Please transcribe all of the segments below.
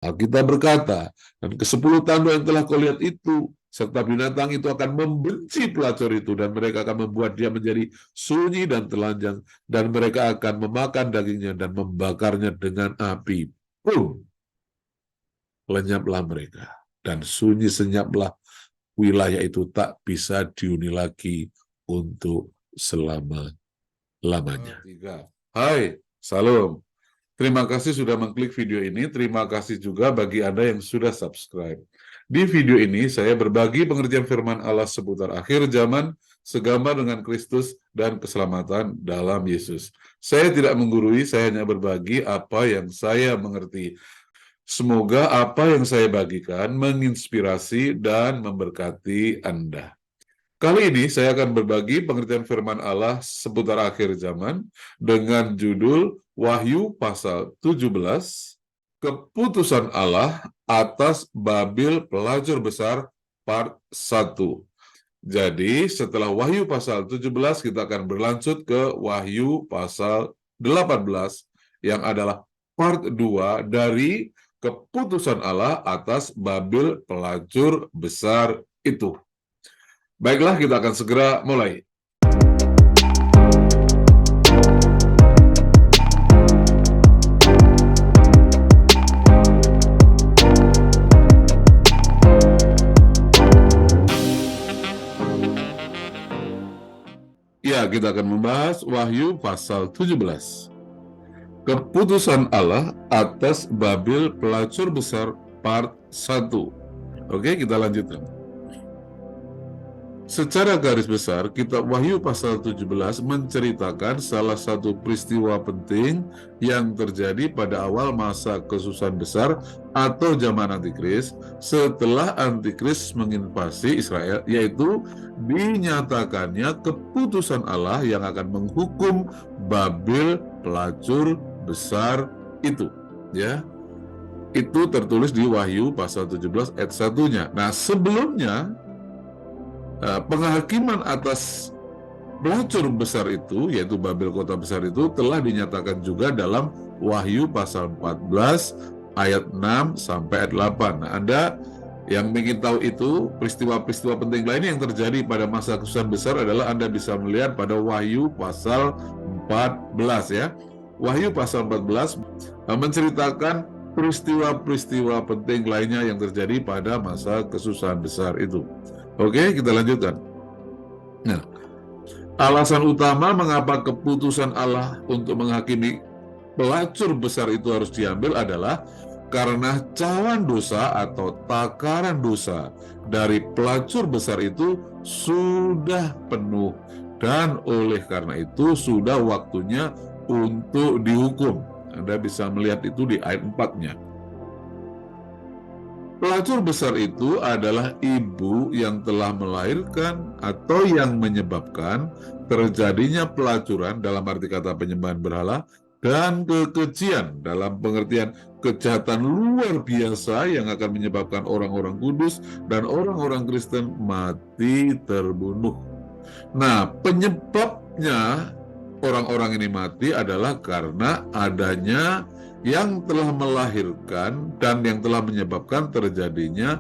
Alkitab berkata, dan ke-10 tanduk yang telah kau lihat itu, serta binatang itu akan membenci pelacur itu, dan mereka akan membuat dia menjadi sunyi dan telanjang, dan mereka akan memakan dagingnya dan membakarnya dengan api. Lenyaplah mereka, dan sunyi senyaplah wilayah itu, tak bisa dihuni lagi untuk selama-lamanya. Hai, salam. Terima kasih sudah mengklik video ini. Terima kasih juga bagi Anda yang sudah subscribe. Di video ini saya berbagi pengertian firman Allah seputar akhir zaman, segambar dengan Kristus dan keselamatan dalam Yesus. Saya tidak menggurui, saya hanya berbagi apa yang saya mengerti. Semoga apa yang saya bagikan menginspirasi dan memberkati Anda. Kali ini saya akan berbagi pengertian firman Allah seputar akhir zaman dengan judul Wahyu pasal 17, Keputusan Allah atas Babil Pelacur Besar part 1. Jadi setelah Wahyu pasal 17 kita akan berlanjut ke Wahyu pasal 18 yang adalah part 2 dari Keputusan Allah atas Babil Pelacur Besar itu. Baiklah, kita akan segera mulai. Ya, kita akan membahas Wahyu pasal 17. Keputusan Allah atas Babil Pelacur Besar part 1. Oke, kita lanjutkan. Secara garis besar, kitab Wahyu pasal 17 menceritakan salah satu peristiwa penting yang terjadi pada awal masa kesusahan besar atau zaman Antikris setelah Antikris menginvasi Israel, yaitu dinyatakannya keputusan Allah yang akan menghukum Babil pelacur besar itu. Ya, itu tertulis di Wahyu pasal 17 ayat 1-nya. Nah, sebelumnya penghakiman atas pelacur besar itu, yaitu Babel kota besar itu, telah dinyatakan juga dalam Wahyu pasal 14 ayat 6 sampai ayat 8. Nah, Anda yang ingin tahu itu, peristiwa-peristiwa penting lainnya yang terjadi pada masa kesusahan besar adalah Anda bisa melihat pada Wahyu pasal 14 ya. Wahyu pasal 14 menceritakan peristiwa-peristiwa penting lainnya yang terjadi pada masa kesusahan besar itu. Oke, kita lanjutkan. Nah, alasan utama mengapa keputusan Allah untuk menghakimi pelacur besar itu harus diambil adalah karena cawan dosa atau takaran dosa dari pelacur besar itu sudah penuh, dan oleh karena itu sudah waktunya untuk dihukum. Anda bisa melihat itu di ayat 4-nya. Pelacur besar itu adalah ibu yang telah melahirkan atau yang menyebabkan terjadinya pelacuran dalam arti kata penyembahan berhala dan kekejian dalam pengertian kejahatan luar biasa yang akan menyebabkan orang-orang kudus dan orang-orang Kristen mati terbunuh. Nah, penyebabnya orang-orang ini mati adalah karena adanya yang telah melahirkan dan yang telah menyebabkan terjadinya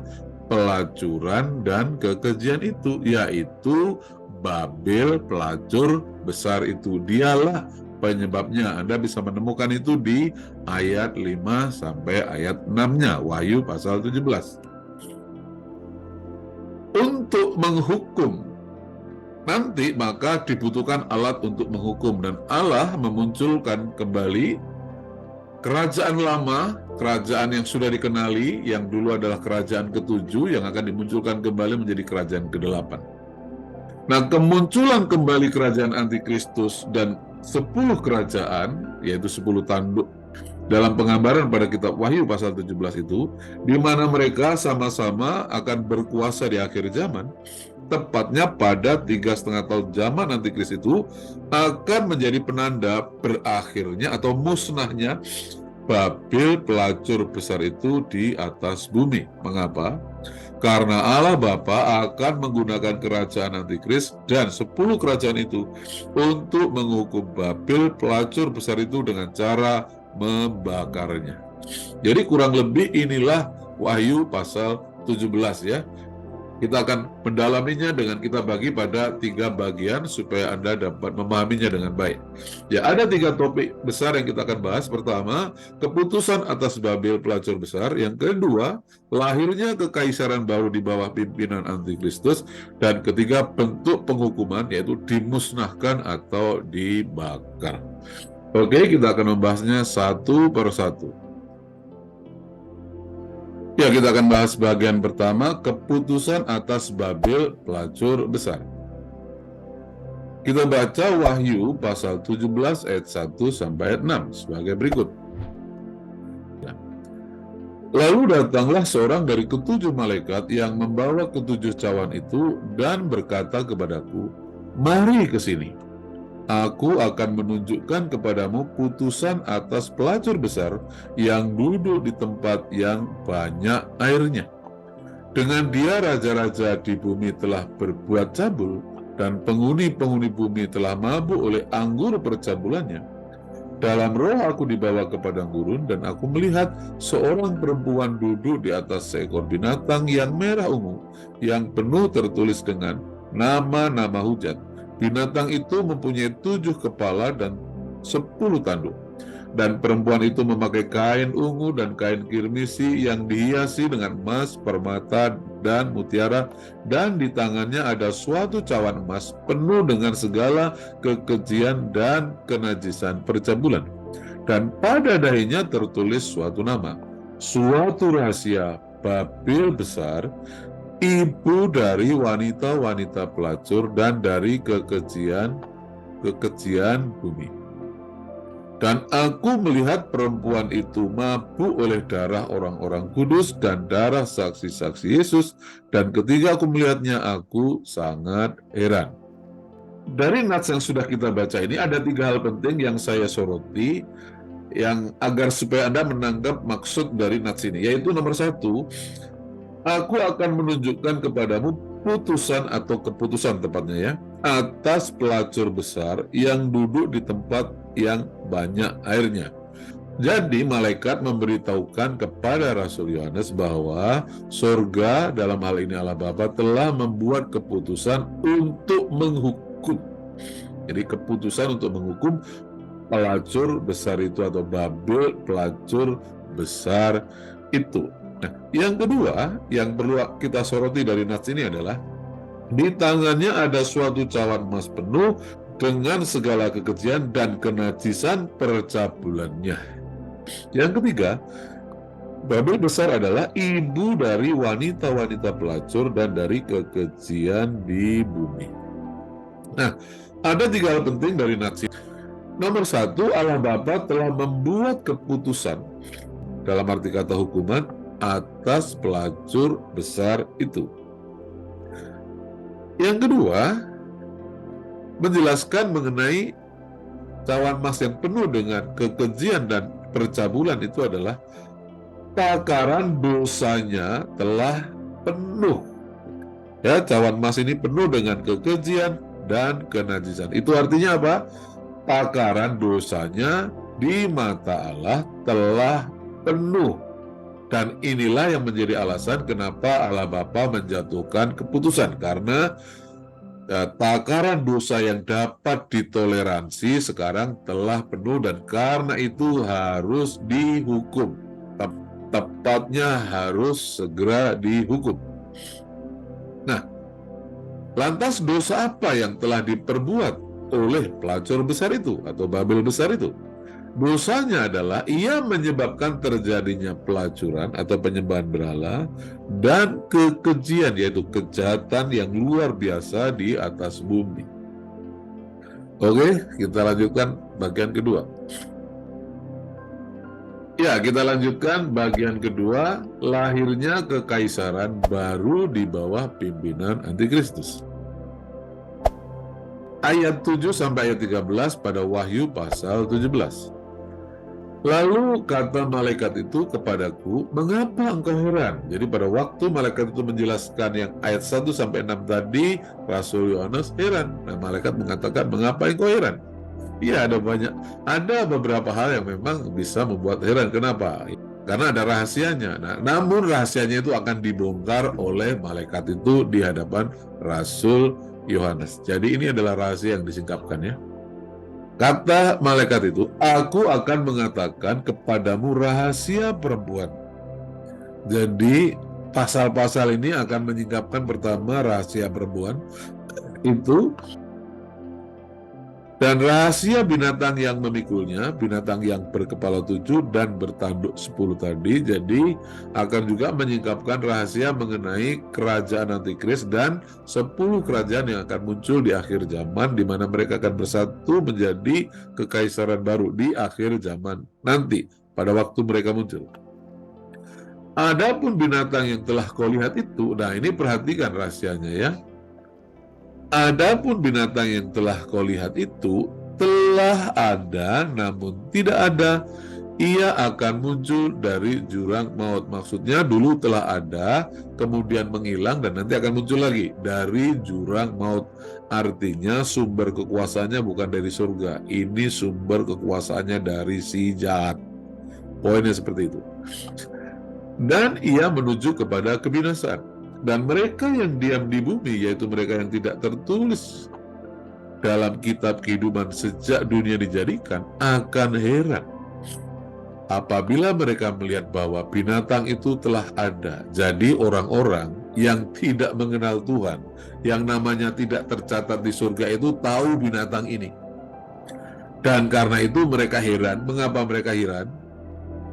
pelacuran dan kekejian itu, yaitu Babel pelacur besar itu. Dialah penyebabnya. Anda bisa menemukan itu di ayat 5 sampai ayat 6-nya Wahyu pasal 17. Untuk menghukum nanti, maka dibutuhkan alat untuk menghukum, dan Allah memunculkan kembali kerajaan lama, kerajaan yang sudah dikenali, yang dulu adalah kerajaan ke-7 yang akan dimunculkan kembali menjadi kerajaan ke-8. Nah, kemunculan kembali kerajaan antikristus dan 10 kerajaan, yaitu 10 tanduk dalam penggambaran pada kitab Wahyu pasal 17 itu, di mana mereka sama-sama akan berkuasa di akhir zaman, tepatnya pada 3,5 tahun zaman antikris itu, akan menjadi penanda berakhirnya atau musnahnya Babel pelacur besar itu di atas bumi. Mengapa? Karena Allah Bapa akan menggunakan kerajaan antikris dan 10 kerajaan itu untuk menghukum Babel pelacur besar itu dengan cara membakarnya. Jadi kurang lebih inilah Wahyu pasal 17 ya. Kita akan mendalaminya dengan kita bagi pada 3 bagian supaya Anda dapat memahaminya dengan baik. Ya, ada 3 topik besar yang kita akan bahas. Pertama, keputusan atas Babel pelacur besar. Yang kedua, lahirnya kekaisaran baru di bawah pimpinan Antikristus. Dan ketiga, bentuk penghukuman, yaitu dimusnahkan atau dibakar. Oke, kita akan membahasnya satu per satu. Ya, kita akan bahas bagian pertama, keputusan atas Babel pelacur besar. Kita baca Wahyu pasal 17 ayat 1 sampai ayat 6 sebagai berikut. Ya. Lalu datanglah seorang dari ketujuh malaikat yang membawa ketujuh cawan itu dan berkata kepadaku, "Mari ke sini. Aku akan menunjukkan kepadamu putusan atas pelacur besar yang duduk di tempat yang banyak airnya. Dengan dia raja-raja di bumi telah berbuat cabul, dan penghuni-penghuni bumi telah mabuk oleh anggur percabulannya. Dalam roh aku dibawa ke padang gurun, dan aku melihat seorang perempuan duduk di atas seekor binatang yang merah ungu, yang penuh tertulis dengan nama-nama hujat. Binatang itu mempunyai 7 kepala dan 10 tanduk. Dan perempuan itu memakai kain ungu dan kain kirmisi yang dihiasi dengan emas, permata, dan mutiara, dan di tangannya ada suatu cawan emas penuh dengan segala kekejian dan kenajisan percabulan. Dan pada dahinya tertulis suatu nama, suatu rahasia Babel besar, ibu dari wanita-wanita pelacur dan dari kekejian bumi. Dan aku melihat perempuan itu mabuk oleh darah orang-orang kudus dan darah saksi-saksi Yesus, dan ketika aku melihatnya, aku sangat heran. Dari nats yang sudah kita baca ini, ada 3 hal penting yang saya soroti, yang agar supaya Anda menangkap maksud dari nats ini, yaitu nomor 1, aku akan menunjukkan kepadamu putusan atau keputusan tepatnya ya, atas pelacur besar yang duduk di tempat yang banyak airnya. Jadi malaikat memberitahukan kepada Rasul Yohanes bahwa surga, dalam hal ini Allah Bapa, telah membuat keputusan untuk menghukum. Jadi keputusan untuk menghukum pelacur besar itu atau Babel pelacur besar itu. Nah, yang kedua yang perlu kita soroti dari nats ini adalah di tangannya ada suatu cawan emas penuh dengan segala kekejian dan kenajisan percabulannya. Yang ketiga, Babel besar adalah ibu dari wanita-wanita pelacur dan dari kekejian di bumi. Nah, ada 3 hal penting dari nats ini. Nomor 1, Allah Bapa telah membuat keputusan, dalam arti kata hukuman, atas pelacur besar itu. Yang kedua, menjelaskan mengenai cawan emas yang penuh dengan kekejian dan percabulan itu adalah takaran dosanya telah penuh. Ya, cawan emas ini penuh dengan kekejian dan kenajisan. Itu artinya apa? Takaran dosanya di mata Allah telah penuh. Dan inilah yang menjadi alasan kenapa Allah Bapa menjatuhkan keputusan, karena takaran dosa yang dapat ditoleransi sekarang telah penuh, dan karena itu harus dihukum. Tepatnya harus segera dihukum. Nah, lantas dosa apa yang telah diperbuat oleh pelacur besar itu atau Babel besar itu? Dosanya adalah ia menyebabkan terjadinya pelacuran atau penyembahan berhala dan kekejian, yaitu kejahatan yang luar biasa di atas bumi. Oke, kita lanjutkan bagian kedua. Ya, kita lanjutkan bagian kedua, lahirnya kekaisaran baru di bawah pimpinan Antikristus. Ayat 7 sampai ayat 13 pada Wahyu pasal 17. Lalu kata malaikat itu kepadaku, mengapa engkau heran? Jadi pada waktu malaikat itu menjelaskan yang ayat 1 sampai 6 tadi, Rasul Yohanes heran. Nah, malaikat mengatakan, mengapa engkau heran? Iya, ada beberapa hal yang memang bisa membuat heran. Kenapa? karena ada rahasianya. Nah, namun rahasianya itu akan dibongkar oleh malaikat itu di hadapan Rasul Yohanes. Jadi ini adalah rahasia yang disingkapkan ya. Kata malaikat itu, aku akan mengatakan kepadamu rahasia perempuan. Jadi pasal-pasal ini akan menyingkapkan pertama rahasia perempuan itu, dan rahasia binatang yang memikulnya, binatang yang berkepala 7 dan bertanduk 10 tadi. Jadi akan juga menyingkapkan rahasia mengenai kerajaan antikris dan 10 kerajaan yang akan muncul di akhir zaman, di mana mereka akan bersatu menjadi kekaisaran baru di akhir zaman nanti pada waktu mereka muncul. Adapun binatang yang telah kau lihat itu, nah ini perhatikan rahasianya ya. Adapun binatang yang telah kau lihat itu telah ada namun tidak ada, ia akan muncul dari jurang maut. Maksudnya dulu telah ada, kemudian menghilang, dan nanti akan muncul lagi dari jurang maut. Artinya sumber kekuasaannya bukan dari surga, ini sumber kekuasaannya dari si jahat. Poinnya seperti itu. Dan ia menuju kepada kebinasaan. Dan mereka yang diam di bumi, yaitu mereka yang tidak tertulis dalam kitab kehidupan sejak dunia dijadikan, akan heran apabila mereka melihat bahwa binatang itu telah ada. Jadi orang-orang yang tidak mengenal Tuhan, yang namanya tidak tercatat di surga itu tahu binatang ini. Dan karena itu mereka heran. Mengapa mereka heran?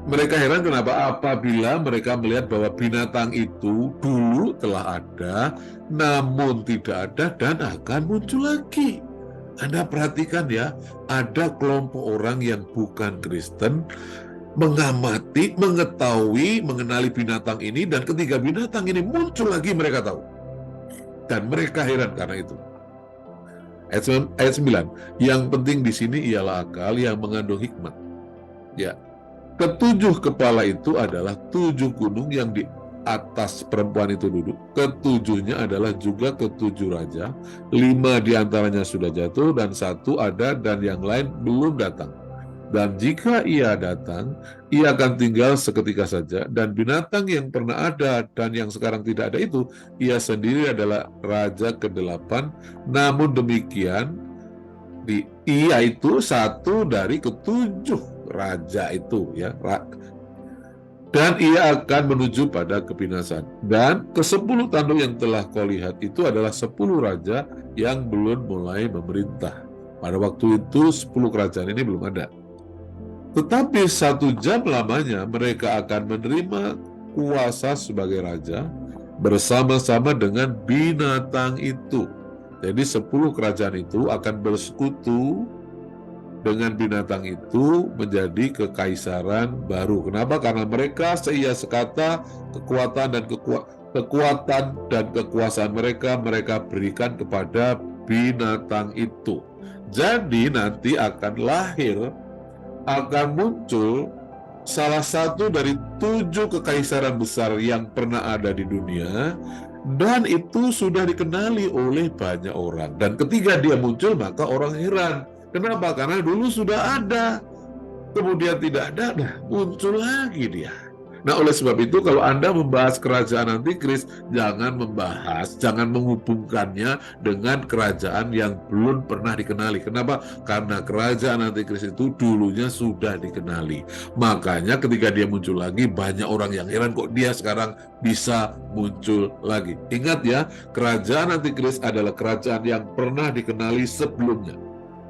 Mereka heran kenapa apabila mereka melihat bahwa binatang itu dulu telah ada, namun tidak ada dan akan muncul lagi. Anda perhatikan ya, ada kelompok orang yang bukan Kristen mengamati, mengetahui, mengenali binatang ini, dan ketika binatang ini muncul lagi mereka tahu. Dan mereka heran karena itu. Ayat 9, yang penting di sini ialah akal yang mengandung hikmat. Ya. Ketujuh kepala itu adalah 7 gunung yang di atas perempuan itu duduk. Ketujuhnya adalah juga ketujuh raja. 5 diantaranya sudah jatuh dan 1 ada dan yang lain belum datang. Dan jika ia datang, ia akan tinggal seketika saja. Dan binatang yang pernah ada dan yang sekarang tidak ada itu, ia sendiri adalah raja ke-8. Namun demikian, ia itu satu dari ketujuh raja itu ya, dan ia akan menuju pada kebinasan. Dan ke-10 tanduk yang telah kau lihat itu adalah 10 raja yang belum mulai memerintah. Pada waktu itu 10 kerajaan ini belum ada. Tetapi 1 jam lamanya mereka akan menerima kuasa sebagai raja bersama-sama dengan binatang itu. Jadi 10 kerajaan itu akan bersekutu dengan binatang itu menjadi kekaisaran baru. Kenapa? Karena mereka seia sekata kekuatan dan kekuasaan mereka berikan kepada binatang itu. Jadi nanti akan lahir, akan muncul salah satu dari 7 kekaisaran besar yang pernah ada di dunia, dan itu sudah dikenali oleh banyak orang. Dan ketika dia muncul maka orang heran. Kenapa? Karena dulu sudah ada, kemudian tidak ada, nah muncul lagi dia. Nah, oleh sebab itu kalau Anda membahas kerajaan antikris, jangan menghubungkannya dengan kerajaan yang belum pernah dikenali. Kenapa? Karena kerajaan antikris itu dulunya sudah dikenali. Makanya ketika dia muncul lagi, banyak orang yang heran kok dia sekarang bisa muncul lagi. Ingat ya, kerajaan antikris adalah kerajaan yang pernah dikenali sebelumnya.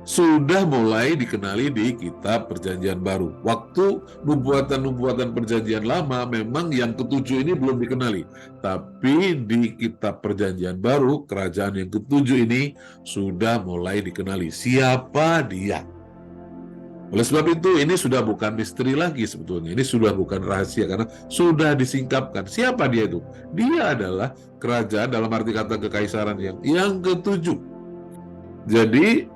Sudah mulai dikenali di kitab perjanjian baru. Waktu nubuatan perjanjian lama memang yang ke-7 ini belum dikenali. Tapi di kitab perjanjian baru, kerajaan yang ke-7 ini sudah mulai dikenali. Siapa dia? Oleh sebab itu ini sudah bukan misteri lagi sebetulnya. Ini sudah bukan rahasia karena sudah disingkapkan. Siapa dia itu? Dia adalah kerajaan dalam arti kata kekaisaran yang ke-7. Jadi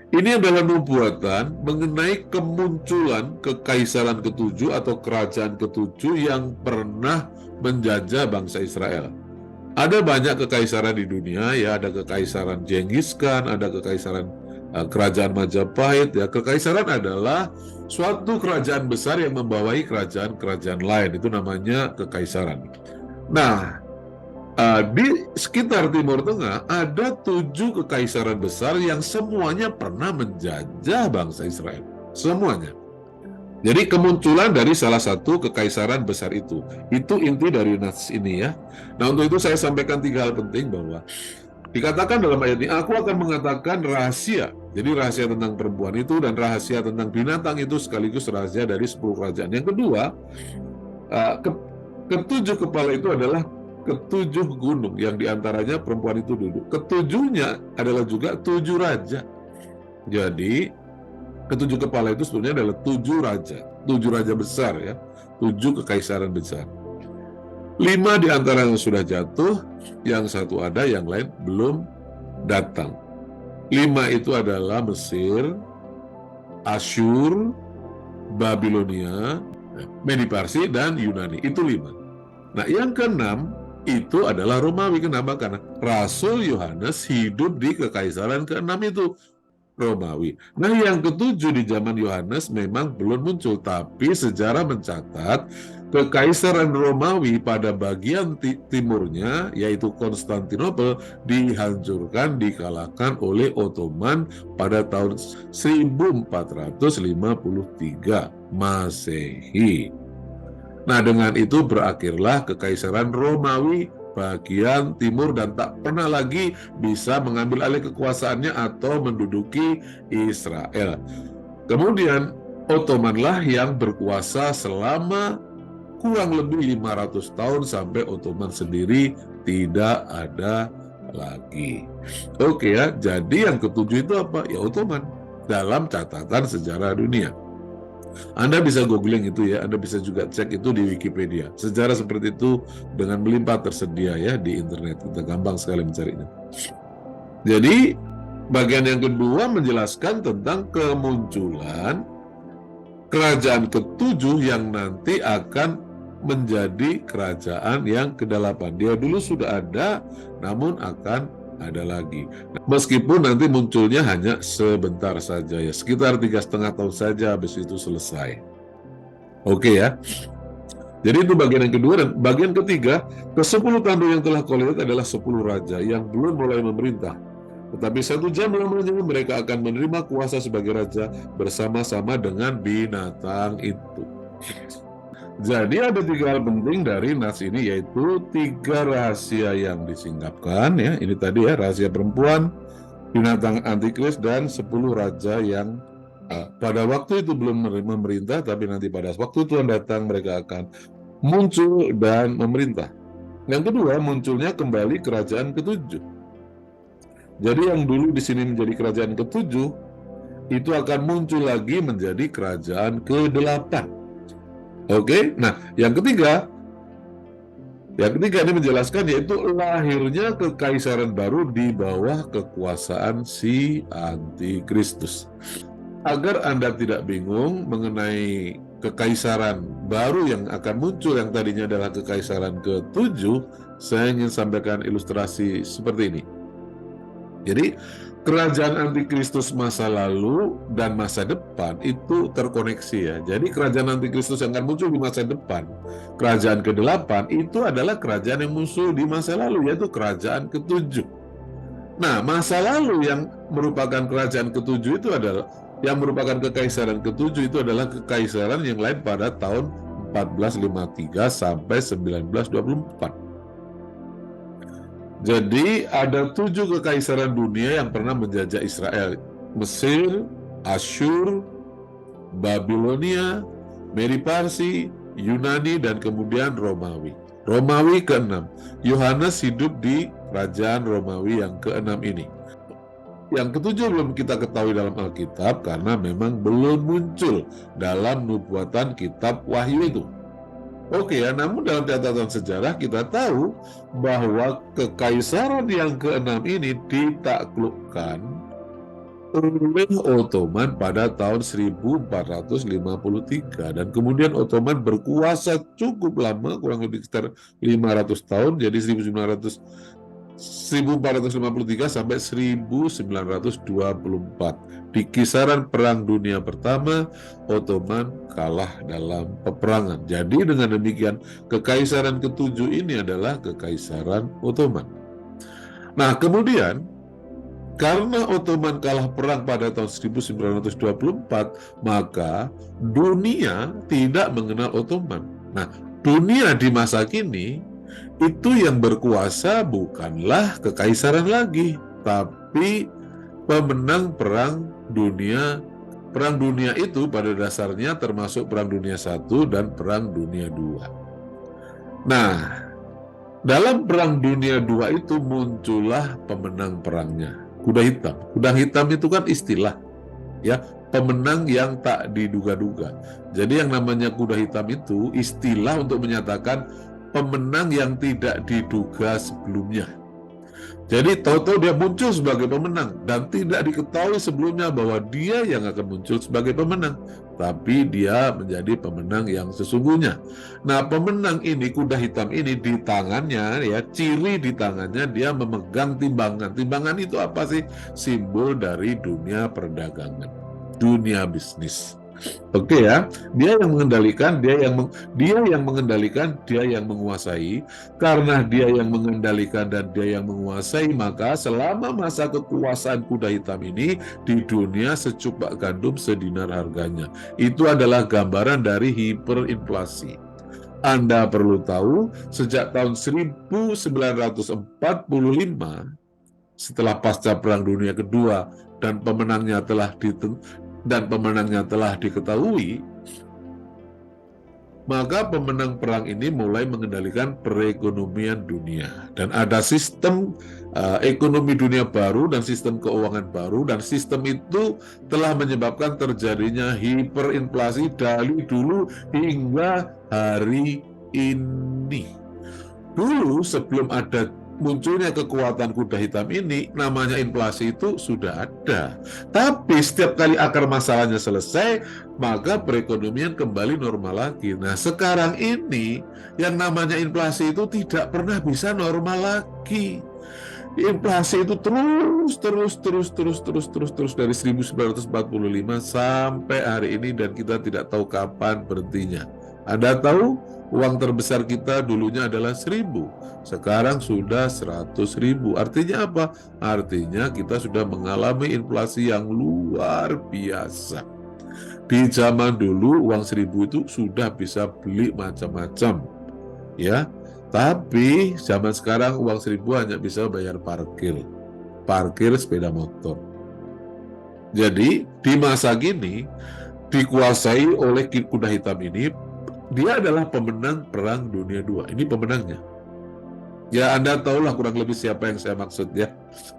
ini adalah nubuatan mengenai kemunculan kekaisaran ke-7 atau kerajaan ke-7 yang pernah menjajah bangsa Israel. Ada banyak kekaisaran di dunia, ya, ada kekaisaran Genghis Khan, ada kekaisaran kerajaan Majapahit. Ya, kekaisaran adalah suatu kerajaan besar yang membawahi kerajaan-kerajaan lain. Itu namanya kekaisaran. Nah, di sekitar Timur Tengah ada 7 kekaisaran besar yang semuanya pernah menjajah bangsa Israel. Semuanya. Jadi kemunculan dari salah satu kekaisaran besar itu inti dari nas ini ya. Nah, untuk itu saya sampaikan 3 hal penting, bahwa dikatakan dalam ayat ini, aku akan mengatakan rahasia. Jadi rahasia tentang perempuan itu dan rahasia tentang binatang itu sekaligus rahasia dari 10 kerajaan. Yang kedua, ketujuh kepala itu adalah ketujuh gunung yang diantaranya perempuan itu duduk. Ketujuhnya adalah juga 7 raja. Jadi ketujuh kepala itu sebenarnya adalah 7 raja besar ya, 7 kekaisaran besar. 5 di antara yang sudah jatuh, yang 1 ada, yang lain belum datang. 5 itu adalah Mesir, Asyur, Babilonia, Medi Parsi, dan Yunani. Itu 5. Nah, yang ke-6 itu adalah Romawi. Kenapa? Karena Rasul Yohanes hidup di kekaisaran ke-6 itu, Romawi. Nah, yang ke-7 di zaman Yohanes memang belum muncul, tapi sejarah mencatat kekaisaran Romawi pada bagian timurnya, yaitu Konstantinopel, dihancurkan, dikalahkan oleh Ottoman pada tahun 1453 Masehi. Nah, dengan itu berakhirlah kekaisaran Romawi bagian timur dan tak pernah lagi bisa mengambil alih kekuasaannya atau menduduki Israel. Kemudian Ottomanlah yang berkuasa selama kurang lebih 500 tahun sampai Ottoman sendiri tidak ada lagi. Oke ya, jadi yang ke-7 itu apa? Ya Ottoman dalam catatan sejarah dunia. Anda bisa googling itu ya, Anda bisa juga cek itu di Wikipedia. Sejarah seperti itu dengan melimpah tersedia ya di internet. Kita gampang sekali mencarinya. Jadi, bagian yang kedua menjelaskan tentang kemunculan kerajaan ke-7 yang nanti akan menjadi kerajaan yang ke-8. Dia dulu sudah ada, namun akan ada lagi. Meskipun nanti munculnya hanya sebentar saja ya, sekitar 3,5 tahun saja, habis itu selesai. Oke ya. Jadi itu bagian yang kedua. Dan bagian ketiga, ke-10 tanduk yang telah kau lihat adalah 10 raja yang belum mulai memerintah. Tetapi 1 jam lamanya mereka akan menerima kuasa sebagai raja bersama-sama dengan binatang itu. Jadi ada 3 hal penting dari nas ini, yaitu 3 rahasia yang disingkapkan ya. Ini tadi ya, rahasia perempuan, binatang antikris, dan 10 raja yang pada waktu itu belum memerintah, tapi nanti pada waktu Tuhan datang mereka akan muncul dan memerintah. Yang kedua, munculnya kembali kerajaan ke-7. Jadi yang dulu di sini menjadi kerajaan ke-7 itu akan muncul lagi menjadi kerajaan ke-8. Oke, nah yang ketiga ini menjelaskan, yaitu lahirnya kekaisaran baru di bawah kekuasaan si Antikristus. Agar Anda tidak bingung mengenai kekaisaran baru yang akan muncul, yang tadinya adalah kekaisaran ke-7, saya ingin sampaikan ilustrasi seperti ini. Jadi kerajaan Antikristus masa lalu dan masa depan itu terkoneksi ya. Jadi kerajaan Antikristus yang akan muncul di masa depan, kerajaan ke-8 itu adalah kerajaan yang muncul di masa lalu, yaitu kerajaan ke-7. Nah, masa lalu yang merupakan kerajaan ke-7 itu adalah, yang merupakan kekaisaran ke-7 itu adalah kekaisaran yang lain pada tahun 1453 sampai 1924. Jadi ada 7 kekaisaran dunia yang pernah menjajah Israel: Mesir, Asyur, Babilonia, Medi Parsi, Yunani, dan kemudian Romawi. Romawi ke-6. Yohanes hidup di kerajaan Romawi yang ke-6 ini. Yang ke-7 belum kita ketahui dalam Alkitab karena memang belum muncul dalam nubuatan kitab Wahyu itu. Oke ya, namun dalam catatan sejarah kita tahu bahwa kekaisaran yang ke-6 ini ditaklukkan oleh Ottoman pada tahun 1453, dan kemudian Ottoman berkuasa cukup lama, kurang lebih sekitar 500 tahun, jadi 1900 1453 sampai 1924. Di kisaran Perang Dunia Pertama, Ottoman kalah dalam peperangan. Jadi dengan demikian, kekaisaran ketujuh ini adalah kekaisaran Ottoman. Nah, kemudian karena Ottoman kalah perang pada tahun 1924, maka dunia tidak mengenal Ottoman. Nah, dunia di masa kini itu yang berkuasa bukanlah kekaisaran lagi, tapi pemenang perang dunia. Perang dunia itu pada dasarnya termasuk Perang Dunia I dan Perang Dunia II. Nah, dalam Perang Dunia II itu muncullah pemenang perangnya, kuda hitam. Kuda hitam itu kan istilah, ya, pemenang yang tak diduga-duga. Jadi yang namanya kuda hitam itu istilah untuk menyatakan pemenang yang tidak diduga sebelumnya. Jadi tahu-tahu dia muncul sebagai pemenang dan tidak diketahui sebelumnya bahwa dia yang akan muncul sebagai pemenang, tapi dia menjadi pemenang yang sesungguhnya. Nah, pemenang ini, kuda hitam ini, di tangannya, ya, ciri di tangannya dia memegang timbangan. Timbangan itu apa sih? Simbol dari dunia perdagangan, dunia bisnis. Oke, ya, dia yang mengendalikan, dia yang mengendalikan, dia yang menguasai. Karena dia yang mengendalikan dan dia yang menguasai, maka selama masa kekuasaan kuda hitam ini di dunia secupak gandum sedinar harganya. Itu adalah gambaran dari hiperinflasi. Anda perlu tahu, sejak tahun 1945, setelah pasca Perang Dunia Kedua dan pemenangnya telah diketahui, maka pemenang perang ini mulai mengendalikan perekonomian dunia. Dan ada sistem ekonomi dunia baru dan sistem keuangan baru, dan sistem itu telah menyebabkan terjadinya hiperinflasi dari dulu hingga hari ini. Dulu sebelum ada munculnya kekuatan kuda hitam ini, namanya inflasi itu sudah ada. Tapi setiap kali akar masalahnya selesai, maka perekonomian kembali normal lagi. Nah, sekarang ini yang namanya inflasi itu tidak pernah bisa normal lagi. Inflasi itu terus dari 1945 sampai hari ini, dan kita tidak tahu kapan berhentinya. Anda tahu, uang terbesar kita dulunya adalah 1.000, sekarang sudah 100.000. Artinya apa? Artinya kita sudah mengalami inflasi yang luar biasa. Di zaman dulu uang 1.000 itu sudah bisa beli macam-macam, ya. Tapi zaman sekarang uang 1.000 hanya bisa bayar parkir sepeda motor. Jadi di masa gini dikuasai oleh kuda hitam ini. Dia adalah pemenang Perang Dunia II. Ini pemenangnya. Ya, Anda tahulah kurang lebih siapa yang saya maksud, ya.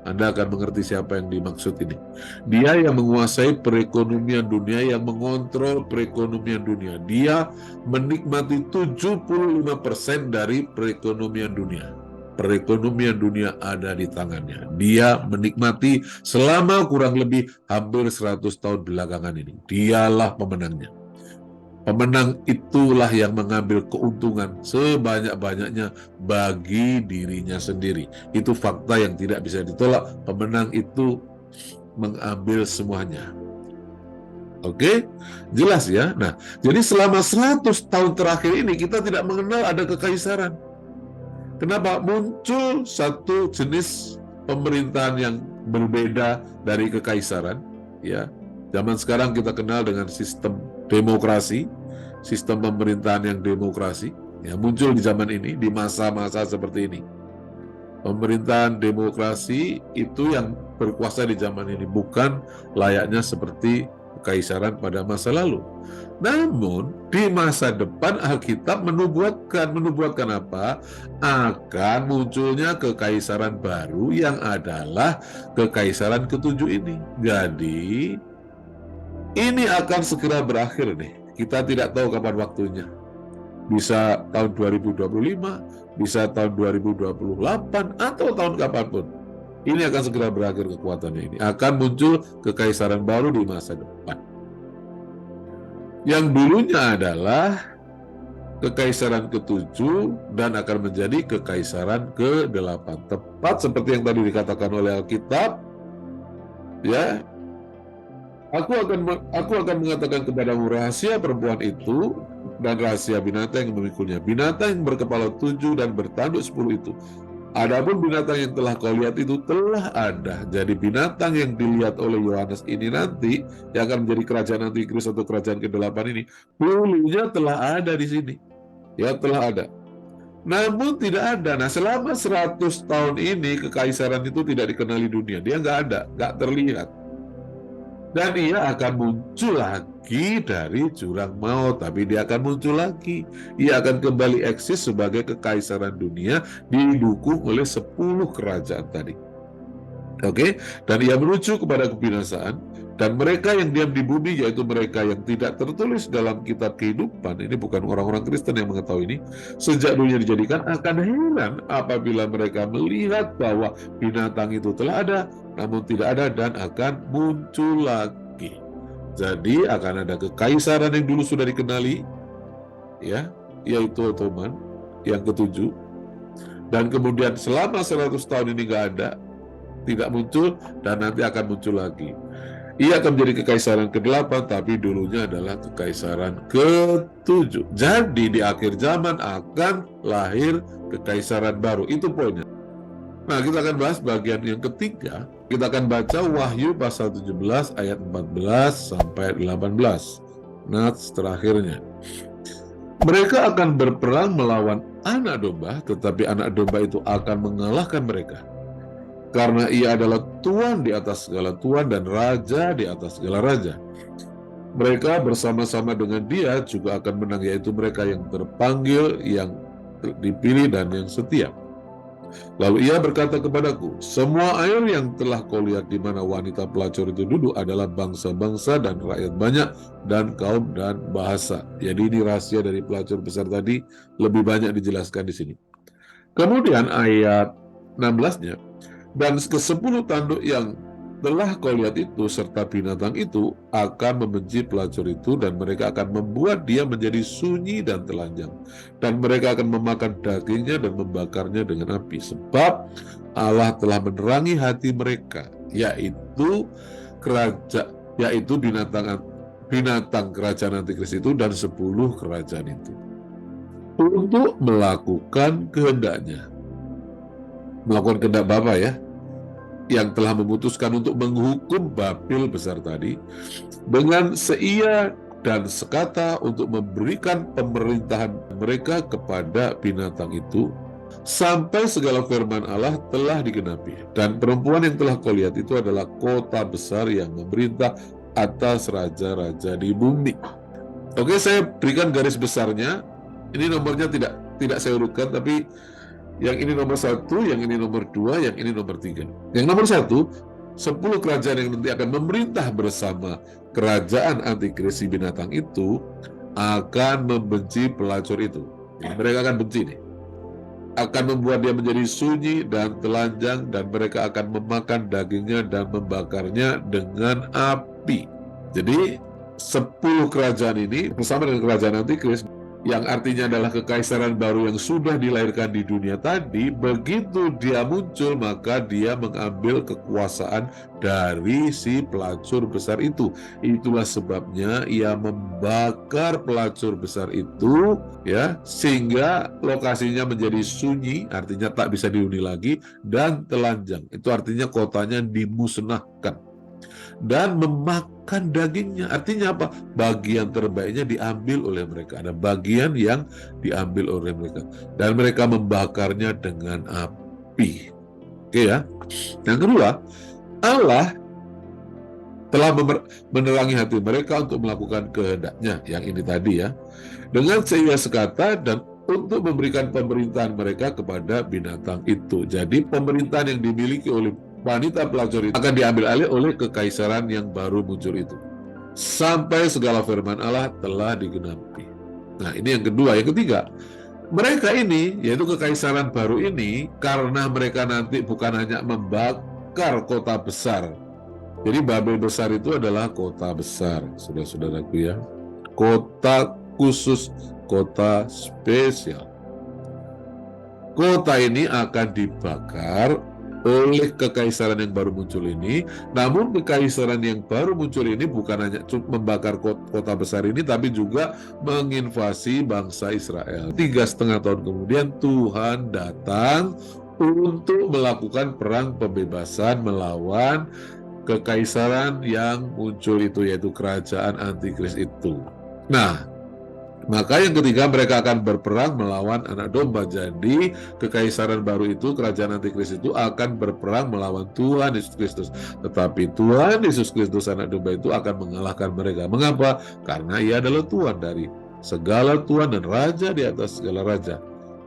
Anda akan mengerti siapa yang dimaksud ini. Dia yang menguasai perekonomian dunia, yang mengontrol perekonomian dunia. Dia menikmati 75% dari perekonomian dunia. Perekonomian dunia ada di tangannya. Dia menikmati selama kurang lebih hampir 100 tahun belakangan ini. Dialah pemenangnya. Pemenang itulah yang mengambil keuntungan sebanyak-banyaknya bagi dirinya sendiri. Itu fakta yang tidak bisa ditolak. Pemenang itu mengambil semuanya. Oke, jelas ya. Nah, jadi selama 100 tahun terakhir ini kita tidak mengenal ada kekaisaran. Kenapa? Muncul satu jenis pemerintahan yang berbeda dari kekaisaran, ya. Zaman sekarang kita kenal dengan sistem demokrasi, sistem pemerintahan yang demokrasi, ya, muncul di zaman ini, di masa-masa seperti ini. Pemerintahan demokrasi itu yang berkuasa di zaman ini, bukan layaknya seperti kekaisaran pada masa lalu. Namun di masa depan Alkitab menubuatkan apa? Akan munculnya kekaisaran baru yang adalah kekaisaran ketujuh ini. Jadi ini akan segera berakhir nih. Kita tidak tahu kapan waktunya. Bisa tahun 2025, bisa tahun 2028, atau tahun kapanpun. Ini akan segera berakhir kekuatannya ini. Akan muncul kekaisaran baru di masa depan. Yang dulunya adalah kekaisaran ke-7 dan akan menjadi kekaisaran ke-8. Tepat seperti yang tadi dikatakan oleh Alkitab, ya, aku akan mengatakan kepadamu rahasia perempuan itu dan rahasia binatang yang memikulnya. Binatang yang berkepala 7 dan bertanduk 10 itu. Adapun binatang yang telah kau lihat itu telah ada. Jadi binatang yang dilihat oleh Yohanes ini nanti, yang akan menjadi kerajaan antikris atau kerajaan ke-8 ini, dulunya telah ada di sini. Ya, telah ada. Namun tidak ada. Nah, selama 100 tahun ini kekaisaran itu tidak dikenali dunia. Dia nggak ada, nggak terlihat. Dan ia akan muncul lagi dari jurang maut, tapi dia akan muncul lagi. Ia akan kembali eksis sebagai kekaisaran dunia didukung oleh 10 kerajaan tadi. Oke, dan ia menuju kepada kebinasaan, dan mereka yang diam di bumi, yaitu mereka yang tidak tertulis dalam kitab kehidupan, ini bukan orang-orang Kristen yang mengetahui ini, sejak dunia dijadikan, akan heran apabila mereka melihat bahwa binatang itu telah ada, namun tidak ada dan akan muncul lagi. Jadi akan ada kekaisaran yang dulu sudah dikenali, ya, yaitu Ottoman yang ke-7, dan kemudian selama 100 tahun ini nggak ada, tidak muncul, dan nanti akan muncul lagi. Ia akan menjadi kekaisaran ke-8, tapi dulunya adalah kekaisaran ke-7. Jadi di akhir zaman akan lahir kekaisaran baru. Itu poinnya. Nah, kita akan bahas bagian yang ketiga. Kita akan baca Wahyu pasal 17 ayat 14 sampai 18. Nats terakhirnya. Mereka akan berperang melawan anak domba, tetapi anak domba itu akan mengalahkan mereka. Karena ia adalah Tuhan di atas segala Tuhan dan Raja di atas segala Raja. Mereka bersama-sama dengan dia juga akan menang, yaitu mereka yang terpanggil, yang dipilih, dan yang setia. Lalu ia berkata kepadaku, semua air yang telah kau lihat di mana wanita pelacur itu duduk adalah bangsa-bangsa dan rakyat banyak dan kaum dan bahasa. Jadi ini rahasia dari pelacur besar tadi lebih banyak dijelaskan di sini. Kemudian ayat 16-nya, dan ke-10 tanduk yang telah kau lihat itu serta binatang itu akan membenci pelacur itu, dan mereka akan membuat dia menjadi sunyi dan telanjang, dan mereka akan memakan dagingnya dan membakarnya dengan api, sebab Allah telah menerangi hati mereka, yaitu binatang kerajaan antikris itu dan 10 kerajaan itu, untuk melakukan kehendaknya. Melakukan kehendak Bapa, ya, yang telah memutuskan untuk menghukum Babel besar tadi dengan seia dan sekata untuk memberikan pemerintahan mereka kepada binatang itu sampai segala firman Allah telah digenapi. Dan perempuan yang telah kau lihat itu adalah kota besar yang memerintah atas raja-raja di bumi. Oke, saya berikan garis besarnya. Ini nomornya tidak saya urutkan, tapi yang ini nomor 1, yang ini nomor 2, yang ini nomor 3. Yang nomor 1, 10 kerajaan yang nanti akan memerintah bersama kerajaan antikris binatang itu akan membenci pelacur itu. Mereka akan benci nih. Akan membuat dia menjadi sunyi dan telanjang, dan mereka akan memakan dagingnya dan membakarnya dengan api. Jadi 10 kerajaan ini bersama dengan kerajaan antikris, yang artinya adalah kekaisaran baru yang sudah dilahirkan di dunia tadi, begitu dia muncul maka dia mengambil kekuasaan dari si pelacur besar itu. Itulah sebabnya ia membakar pelacur besar itu, ya, sehingga lokasinya menjadi sunyi, artinya tak bisa dihuni lagi, dan telanjang, itu artinya kotanya dimusnahkan, dan memakan dagingnya. Artinya apa? Bagian terbaiknya diambil oleh mereka. Ada bagian yang diambil oleh mereka, dan mereka membakarnya dengan api. Oke, ya. Yang kedua, Allah telah menerangi hati mereka untuk melakukan kehendaknya, yang ini tadi, ya, dengan seia sekata dan untuk memberikan pemerintahan mereka kepada binatang itu. Jadi pemerintahan yang dimiliki oleh wanita pelacur itu akan diambil alih oleh kekaisaran yang baru muncul itu, sampai segala firman Allah telah digenapi. Nah, ini yang kedua. Yang ketiga, mereka ini, yaitu kekaisaran baru ini, karena mereka nanti bukan hanya membakar kota besar. Jadi Babel besar itu adalah kota besar, saudara-saudaraku, ya, kota khusus, kota spesial. Kota ini akan dibakar oleh kekaisaran yang baru muncul ini. Namun kekaisaran yang baru muncul ini bukan hanya membakar kota besar ini, tapi juga menginvasi bangsa Israel. 3,5 tahun kemudian Tuhan datang untuk melakukan perang pembebasan melawan kekaisaran yang muncul itu, yaitu kerajaan antikris itu. Nah, maka yang ketiga, mereka akan berperang melawan anak domba. Jadi kekaisaran baru itu, kerajaan antikris itu akan berperang melawan Tuhan Yesus Kristus. Tetapi Tuhan Yesus Kristus anak domba itu akan mengalahkan mereka. Mengapa? Karena ia adalah Tuhan dari segala Tuhan dan Raja di atas segala Raja.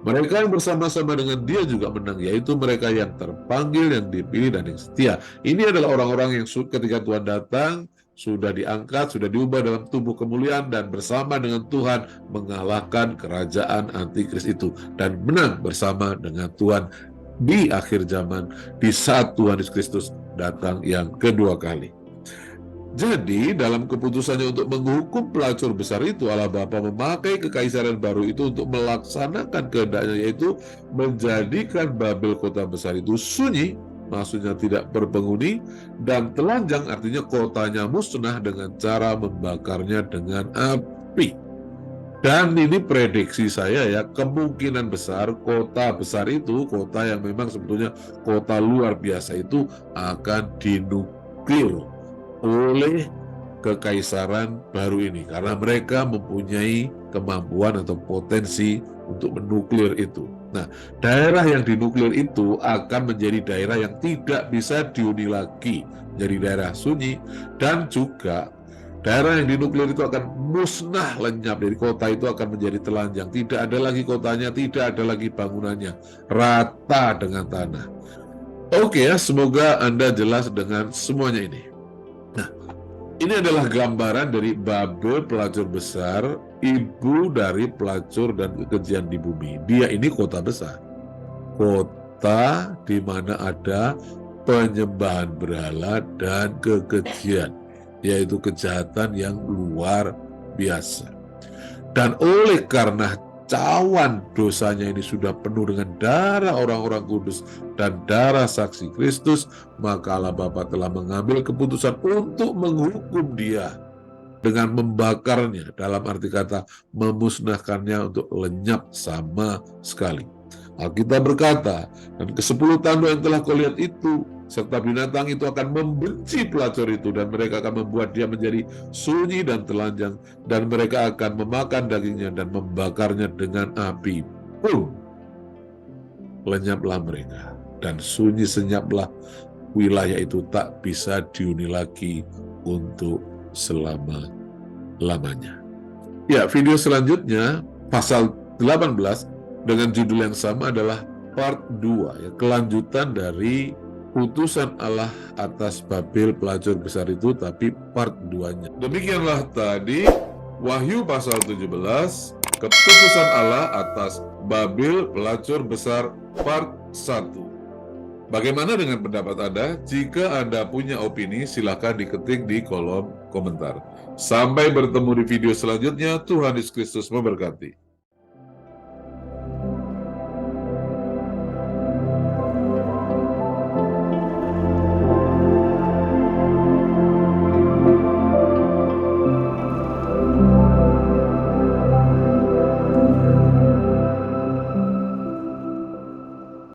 Mereka yang bersama-sama dengan dia juga menang, yaitu mereka yang terpanggil, yang dipilih, dan yang setia. Ini adalah orang-orang yang ketika Tuhan datang, sudah diangkat, sudah diubah dalam tubuh kemuliaan, dan bersama dengan Tuhan mengalahkan kerajaan antikris itu, dan menang bersama dengan Tuhan di akhir zaman, di saat Tuhan Yesus Kristus datang yang kedua kali. Jadi dalam keputusannya untuk menghukum pelacur besar itu, Allah Bapa memakai kekaisaran baru itu untuk melaksanakan kehendaknya, yaitu menjadikan Babel kota besar itu sunyi, maksudnya tidak berpenghuni, dan telanjang, artinya kotanya musnah dengan cara membakarnya dengan api. Dan ini prediksi saya ya, kemungkinan besar kota besar itu, kota yang memang sebetulnya kota luar biasa itu akan dinuklir oleh kekaisaran baru ini, karena mereka mempunyai kemampuan atau potensi untuk menuklir itu. Nah, daerah yang dinuklir itu akan menjadi daerah yang tidak bisa dihuni lagi, jadi daerah sunyi, dan juga daerah yang dinuklir itu akan musnah lenyap. Jadi kota itu akan menjadi telanjang, tidak ada lagi kotanya, tidak ada lagi bangunannya, rata dengan tanah. Oke ya, semoga Anda jelas dengan semuanya ini. Ini adalah gambaran dari Babel pelacur besar, ibu dari pelacur dan kekejian di bumi. Dia ini kota besar, kota di mana ada penyembahan berhala dan kekejian, yaitu kejahatan yang luar biasa. Dan oleh karena cawan dosanya ini sudah penuh dengan darah orang-orang kudus dan darah saksi Kristus, maka Allah Bapa telah mengambil keputusan untuk menghukum dia dengan membakarnya, dalam arti kata memusnahkannya untuk lenyap sama sekali. Alkitab berkata, dan ke-10 tanda yang telah kau lihat itu, serta binatang itu akan membenci pelacur itu, dan mereka akan membuat dia menjadi sunyi dan telanjang, dan mereka akan memakan dagingnya dan membakarnya dengan api. Lenyaplah mereka, dan sunyi senyaplah wilayah itu, tak bisa dihuni lagi untuk selama-lamanya. Ya, video selanjutnya, pasal 18, dengan judul yang sama adalah part 2, ya, kelanjutan dari putusan Allah atas Babel pelacur besar itu, tapi part 2-nya. Demikianlah tadi Wahyu pasal 17, keputusan Allah atas Babel pelacur besar part 1. Bagaimana dengan pendapat Anda? Jika Anda punya opini, silakan diketik di kolom komentar. Sampai bertemu di video selanjutnya. Tuhan Yesus Kristus memberkati.